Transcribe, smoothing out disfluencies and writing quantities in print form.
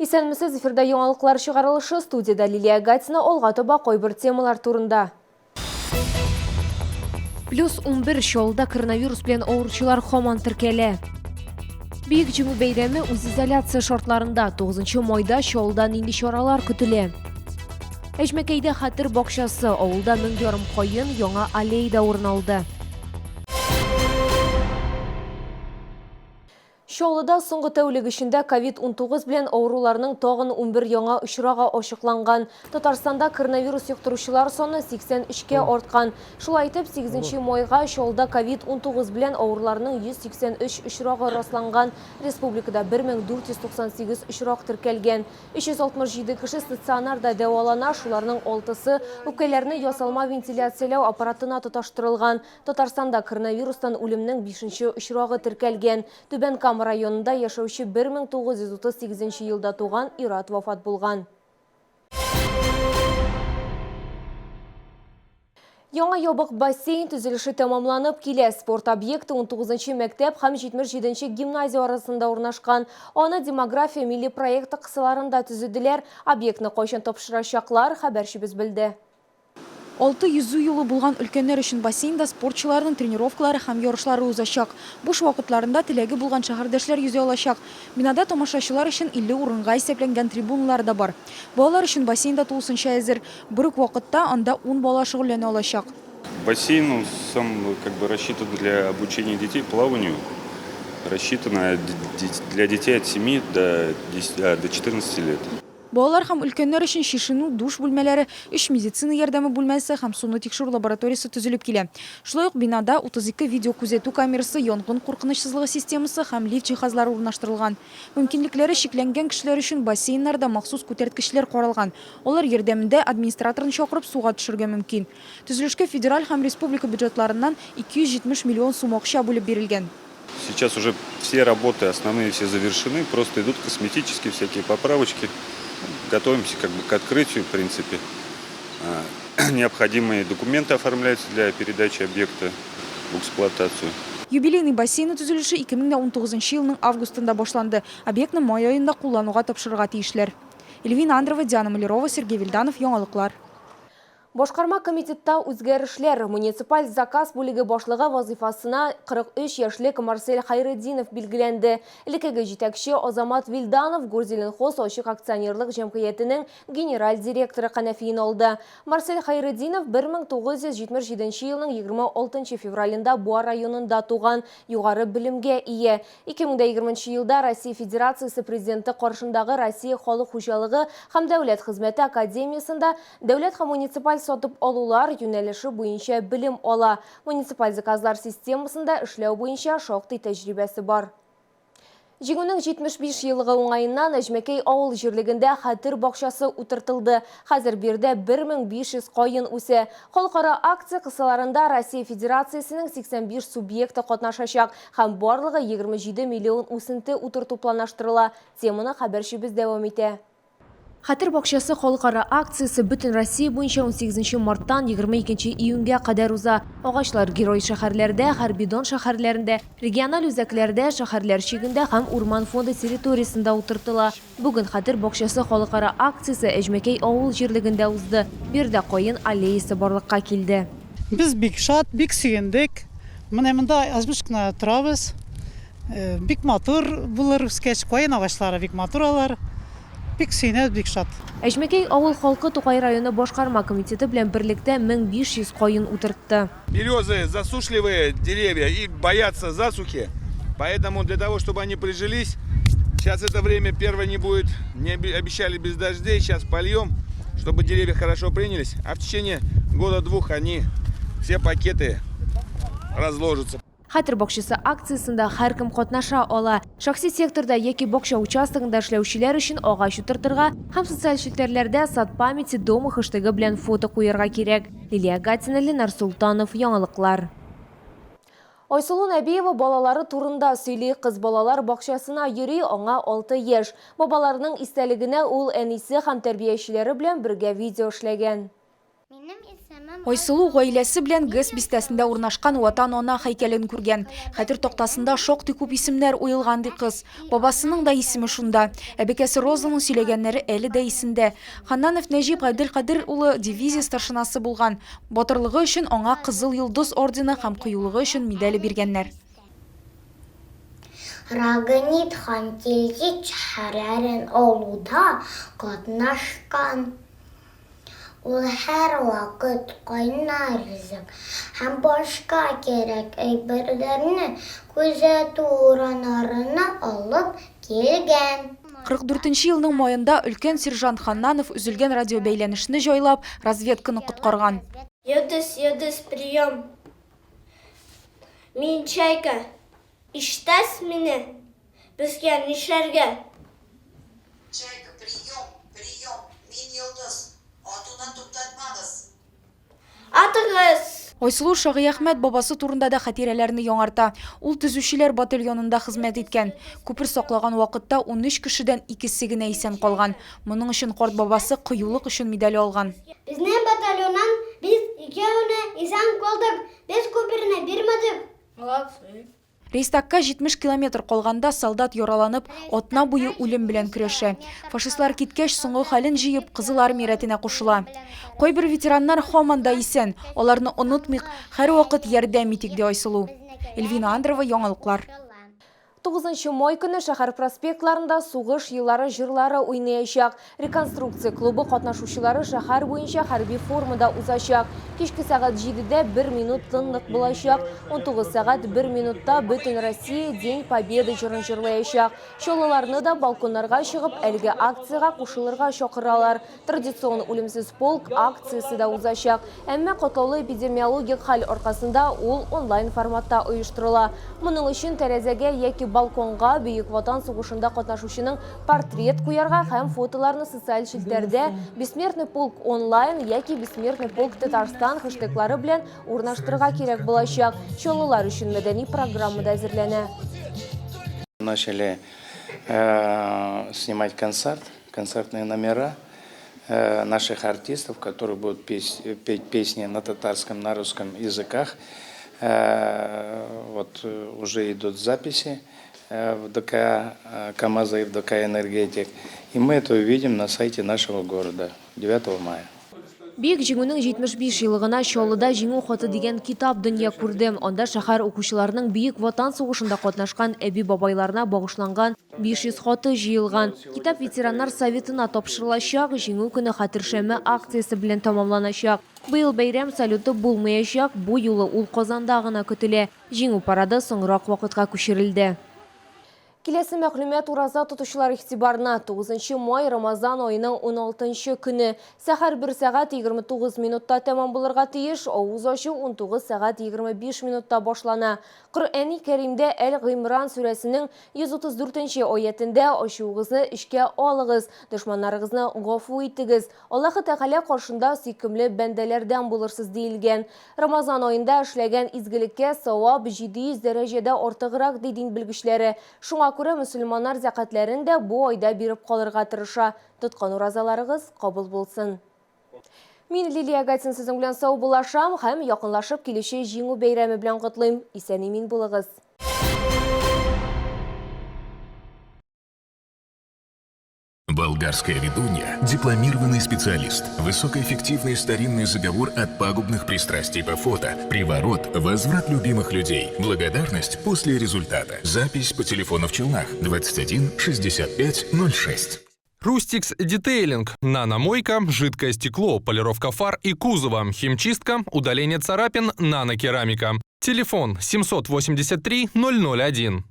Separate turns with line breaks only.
Исәнмесез, эфирда яңалыклар чыгарылышы, студияда Лилия Гатина, олға тоба койбір темалар турында. Плюс 11 шолда коронавирус белән авыручылар һаман теркәлә. Бийек җиңү бәйрәме үз изоляция шартларында 9 майда шолда нинди чаралар көтелә. Әҗмәкәйдә хәтер бакчасы, авылда 1000 ярым кайын, яңа аллеяда урын алды. Шолыда соңгы тәүлек эчендә COVID-19 белән авыруларның тагын 11 яңа очрагы ачыкланган. Татарстанда коронавирус йоктыручылар саны 83-кә арткан. Шулай итеп, 8 майга Шолда COVID-19 белән авыруларның 183 очрагы расланган. Республикада 1498 очрак теркәлгән. 367 кеше стационарда дәвалана, шуларның 6-сы үпкәләрне ясалма вентиляцияләү аппаратына тоташтырылган. Татарстанда коронавирустан үлемнең 5-нче очрагы теркәлгән. Түбән Кама районында яшәүче 1938 елда туган Ират вафат булган. Яңа ябык бассейн төзелеше тәмамланып килә. Спорт объекты 19-нчы мәктәп һәм 77-нче гимназия арасында урнашкан. Аны демография милли проекты кысаларында төзеделәр. Объектны кайчан тапшырачаклар, хәбәрчебез белде.
6 yüzü юлы булган өлкәннәр өчен бассейнда спортчыларның тренировкалары һәм ярышлары узачак. Буш вакытларында теләге булган шәһәрдәшләр йөзә алачак. Бинада тамашачылар өчен 50 урынга исәпләнгән трибуналар да бар. Балалар өчен бассейнда тулысынча әзер. Бер үк вакытта анда 10 бала шөгыльләнә алачак.
Бассейн сам рассчитан для обучения детей плаванию. Рассчитан для детей от 7 до 14 лет.
Балалар һәм өлкәннәр өчен шишину, душ бүлмәләре, 3 медицина ярдәме бүлмәсе һәм суны тикшерү лабораториясы төзелеп килә. Шулай ук бинада 32 видео күзәтү камерасы, янгын куркынычсызлыгы системасы һәм лифт җиһазлары урнаштырылган. Мөмкинлекләре чикләнгән кешеләр өчен бассейннарда махсус күтәрткечләр каралган. Алар ярдәмендә администраторын чакырып суга төшергә мөмкин. Төзелешкә федераль һәм республика бюджетларыннан 270 миллион сум акча бүлеп бирелгән.
Сейчас уже все работы основные все завершены, просто идут косметические всякие поправочки. Готовимся к открытию, в принципе. Необходимые документы оформляются для передачи объекта в эксплуатацию.
Юбилейный бассейн төзелеше 2019 елның августында башланды. Объектны май айында куллануга тапшырырга тиешләр. Эльвина Андрова, Диана Малярова, Сергей Вильданов, яңалыклар.
Башкарма комитетта үзгәрешләр. Муниципаль заказ бүлеге башлыгы вазифасына 43 яшьлек Марсель Хайретдинов билгеләнде. Элеккеге җитәкче Азамат Вильданов Гурзеленхоз ачык акционерлык җәмгыятенең генераль директоры кәнәфиен алды. Марсель Хайретдинов 1977 елның 26 февралендә Буа районында туган, югары белемгә ия. 2020 елда Россия Федерациясе президенты каршындагы Россия халык хуҗалыгы һәм дәүләт хезмәте академиясында дәүләт һәм муниципаль сатып алулар юнәлеше буенча белем ала. Муниципаль заказлар системасында эшләү буенча шактый тәҗрибәсе бар. Җиңүнең 75 еллыгы уңаеннан Әҗмәкәй авыл җирлегендә хәтер бакчасы утыртылды. Хәзер бирдә 1500 кайын үсә. Халыкара акция кысаларында Россия Федерациясенең 85 субъекты катнашачак һәм барлыгы 27 миллион үсенте утырту планлаштырыла. Теманы хәбәрчебез дәвам итә. Хәтер бакчасы халыкара акциясе бөтен Россия буенча 18 марттан 22 июньгә кадәр уза. Агачлар герой шәһәрләрдә, хәрбидон шәһәрләрендә, региональ үзәкләрдә, шәһәрләр чигендә һәм урман фонды территориясендә утыртыла. Бүген хәтер бакчасы халыкара акциясе Әҗмәкәй авыл җирлегендә узды. Бирдә кайын аллеясы барлыкка килде.
Без бик шат, бик сөендек. Менә монда азбыш кына торабыз. Бик матур булыр, үскәч кайын агачлары бик матур алар. Бик сөйнәбез, бик шат.
Әҗмәкәй авыл халкы Тукай районы башкарма комитеты белән берлектә 1500 кайын утыртты.
Березы засушливые деревья и боятся засухи, поэтому для того, чтобы они прижились, сейчас это время первое не будет, не обещали без дождей, сейчас польем, чтобы деревья хорошо принялись, а в течение года-двух они все пакеты разложатся.
Хәтер бакчасы акциясында һәркем катнаша ала. Шәхси секторда яки бакча участогында эшләүчеләр өчен агач утыртырга һәм социаль челтәрләрдә сад памяти дома хэштегы белән фото куярга кирәк. Лилия Гатина, Ленар Султанов, яңалыклар. Айсылу Нәбиева балалары турында сөйли. Кыз балалар бакчасына йөри, аңа 6 яшь. Бабаларының истәлегенә ул әнисе һәм тәрбиячеләре белән бергә видео эшләгән.
Айсылу гаиләсе белән ГЭС бистәсендә урнашкан ватан-ана һәйкәлен күргән. Хәтер тактасында шактый күп исемнәр уелган ди кыз. Бабасының да исеме шунда. Әбекәсе Розаның сөйләгәннәре әле дә исендә. Ханнанов Нәҗип Габделкадир улы дивизия старшинасы булган. Батырлыгы өчен аңа Кызыл Йолдыз ордены һәм кыюлыгы өчен медале биргәннәр.
Рагонит Хантильевич Харарин олуда катнашкан. Ул һәр вакыт кайнар ризык һәм башка кирәк әйберләрне күзәтү урыннарына алып килгән.
44 елның майында өлкән сержант Ханнанов үзелгән радиобәйләнешне җайлап разведканы коткарган.
Йодис, прием. Мин Чайка. Иштәс мине? Безгә нишләргә?
Чайка, прием. Мин Йолдыз. Атудан туктатмагыз.
Атыгыз.
Айсылу Шагый Әхмәт бабасы турында да хатирәләрне яңарта. Ул төзүчеләр батальонында хезмәт иткән. Күпер саклаган вакытта 13 кешедән 2-се генә исән калган. Моның өчен карт бабасы кыюлык өчен медаль алган.
Безнең батальоннан biz икәүне исән калдык. Без күперне бирмәдек. Молодцы.
Рейстагка 70 километр калганда солдат яраланып, атна буе үлем белән көрәшә. Фашистлар киткәч, соңгы хәлен җыеп, Кызыл армия рәтенә кушыла. Кайбер ветераннар һаман да исән, аларны онытмыйк, һәр вакыт ярдәм итик ди Айсылу. Эльвина Андрова, яңалыклар.
9 май көне шәһәр проспектларында сугыш еллары җырлары уйнаячак. Реконструкция клубы катнашучылары шәһәр буенча хәрби формада узачак. Кичке сәгать 7-дә 1 минут тынлык булачак. 19 сәгать 1 минутта Бөтен Россия День Победы җырын җырлаячак. Чоллыларны да балконнарга чыгып, әлеге акцияга кушылырга чакыралар. Традицион үлемсез полк акциясе да узачак. Әмма катлаулы эпидемиологик хәл аркасында ул онлайн форматта оештырыла. Моның өчен тәрәзәгә яки балконга Бөек Ватан сугышында катнашучының портрет куярга һәм фотоларны социаль челтәрдә Бессмертный полк онлайн яки Бессмертный полк Татарстан хэштеглары белән урнаштырырга кирәк булачак. Чоллылар өчен мәдәни программа да әзерләнә.
Начали снимать концертные номера наших артистов, которые будут петь песни на татарском, на русском языках. Вот уже идут записи в ДК КамАЗа и в ДК Энергетик. И мы это увидим на сайте нашего города 9 мая.
Бик җиңүнең 75 еллыгына Чаллыда җиңү хаты дигән китап дөнья күрдем. Анда шәһәр укучыларының Бөек Ватан сугышында катнашкан әби-бабайларына багышланган 500 хаты җыелган. Китап ветераннар советына тапшырылачак, җиңү көне хәтершәме акциясе белән тамамланачак. Быел бәйрәм салюты булмаячак, бу юлы ул Казанда гына көтелә. Җиңү парады соңрак вакытка күчерелде. Киләсе мәгълүмат ураза тотучылар игътибарына 9 май Рамазан айының 16 көне сәхәр 1 сәгать 29 минутта тәмам булырга тиеш, авыз ачу 19 сәгать 25 минутта башлана. Коръәни Кәримдә Әл-Гыймран сүрәсенең 134 аятендә ачуыгызны эшкә алыгыз, дошманнарыгызны гафу итегез, Аллаһы Тәгалә каршында сөйкемле бәндәләрдән булырсыз диелгән. Рамазан аенда эшләгән изгелеккә савап 700 дәрәҗәдә артыграк ди дин белгечләре. Шуңа күрә мөселманнар зәкатләрен дә бу айда биреп калырга тырыша. Тоткан уразаларыгыз кабул булсын. Мин Лилия Гатин сезнең белән сау булашам һәм якынлашып килүче җиңү бәйрәме белән котлыйм. Исән-имин булыгыз.
Болгарская ведунья – дипломированный специалист. Высокоэффективный старинный заговор от пагубных пристрастий по фото. Приворот – возврат любимых людей. Благодарность после результата. Запись по телефону в Челнах 21 65 06.
Рустикс Детейлинг. Наномойка, жидкое стекло, полировка фар и кузова, химчистка, удаление царапин, нанокерамика. Телефон 783 001.